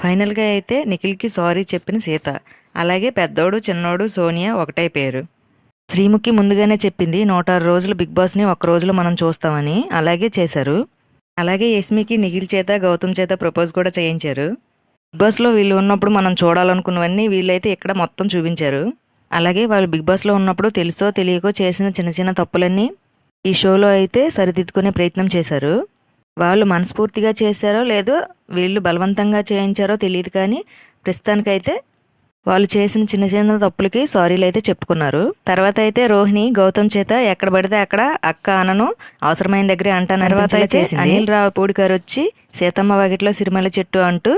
ఫైనల్గా అయితే నిఖిల్కి సారీ చెప్పిన సీత. అలాగే పెద్దోడు చిన్నోడు సోనియా ఒకటైపోయారు. శ్రీముఖి ముందుగానే చెప్పింది 106 రోజులు బిగ్ బాస్ని ఒక్క రోజులో మనం చూస్తామని. అలాగే చేశారు. అలాగే యస్మికి నిఖిల్ చేత గౌతమ్ చేత ప్రపోజ్ కూడా చేయించారు. బిగ్ బాస్లో వీళ్ళు ఉన్నప్పుడు మనం చూడాలనుకున్నవన్నీ వీళ్ళైతే ఇక్కడ మొత్తం చూపించారు. అలాగే వాళ్ళు బిగ్ బాస్లో ఉన్నప్పుడు తెలుసో తెలియకో చేసిన చిన్న చిన్న తప్పులన్నీ ఈ షోలో అయితే సరిదిద్దుకునే ప్రయత్నం చేశారు. వాళ్ళు మనస్ఫూర్తిగా చేశారో లేదో వీళ్ళు బలవంతంగా చేయించారో తెలియదు, కానీ ప్రస్తుతానికైతే వాళ్ళు చేసిన చిన్న చిన్న తప్పులకి సారీలు అయితే చెప్పుకున్నారు. తర్వాత అయితే రోహిణి గౌతమ్ చేత ఎక్కడ పడితే అక్కడ అక్క అనను, అవసరమైన దగ్గరే అంటాను. తర్వాత అయితే అనిల్ రావిపూడి గారు వచ్చి సీతమ్మ వాకిట్లో సిరిమల్ల చెట్టు అంటూ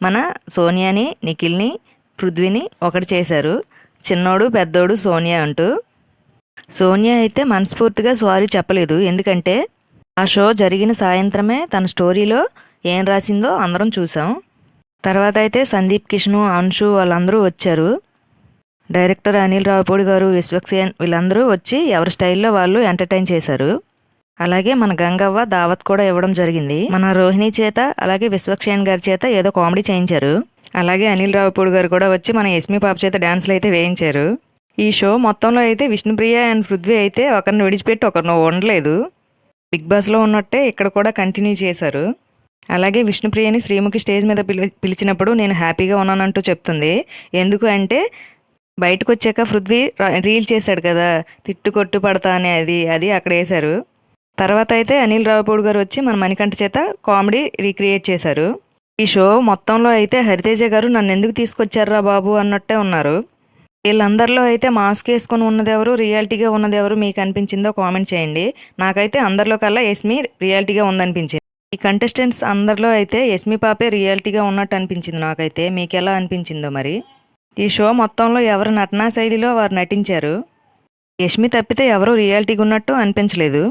మన సోనియాని, నిఖిల్ని, పృథ్వీని ఒకటి చేశారు. చిన్నోడు పెద్దోడు సోనియా అంటూ. సోనియా అయితే మనస్ఫూర్తిగా సారీ చెప్పలేదు, ఎందుకంటే ఆ షో జరిగిన సాయంత్రమే తన స్టోరీలో ఏం రాసిందో అందరం చూసాం. తర్వాత అయితే సందీప్, కిషను, అంశు వాళ్ళందరూ వచ్చారు. డైరెక్టర్ అనిల్ రావిపూడి గారు, విశ్వక్సేన్ వీళ్ళందరూ వచ్చి ఎవరి స్టైల్లో వాళ్ళు ఎంటర్టైన్ చేశారు. అలాగే మన గంగవ్వ దావత్ కూడా ఇవ్వడం జరిగింది. మన రోహిణి చేత అలాగే విశ్వక్సేన్ గారి చేత ఏదో కామెడీ చేయించారు. అలాగే అనిల్ రావిపూడి గారు కూడా వచ్చి మన యస్మి పాప చేత డాన్స్లు అయితే వేయించారు. ఈ షో మొత్తంలో అయితే విష్ణుప్రియ అండ్ పృథ్వీ అయితే ఒకరిని విడిచిపెట్టి ఒకరిని ఉండలేదు. బిగ్ బాస్లో ఉన్నట్టే ఇక్కడ కూడా కంటిన్యూ చేశారు. అలాగే విష్ణుప్రియని శ్రీముఖి స్టేజ్ మీద పిలిచినప్పుడు నేను హ్యాపీగా ఉన్నానంటూ చెప్తుంది. ఎందుకు అంటే బయటకు వచ్చాక పృథ్వీ రీల్ చేశాడు కదా, తిట్టు కొట్టు పడతా అని, అది అక్కడ వేశారు. తర్వాత అయితే అనిల్ రావిపూడి గారు వచ్చి మన మణికంఠ చేత కామెడీ రీక్రియేట్ చేశారు. ఈ షో మొత్తంలో అయితే హరితేజ గారు నన్ను ఎందుకు తీసుకొచ్చారా బాబు అన్నట్టే ఉన్నారు. వీళ్ళందరిలో అయితే మాస్క్ వేసుకొని ఉన్నది ఎవరు, రియాలిటీగా ఉన్నది ఎవరు మీకు అనిపించిందో కామెంట్ చేయండి. నాకైతే అందరిలో కల్లా యస్మి రియాలిటీగా ఉందనిపించింది. ఈ కంటెస్టెంట్స్ అందరిలో అయితే యస్మి పాపే రియాలిటీగా ఉన్నట్టు అనిపించింది నాకైతే. మీకు ఎలా అనిపించిందో మరి. ఈ షో మొత్తంలో ఎవరు నటనా శైలిలో వారు నటించారు. యస్మి తప్పితే ఎవరూ రియాలిటీగా ఉన్నట్టు అనిపించలేదు.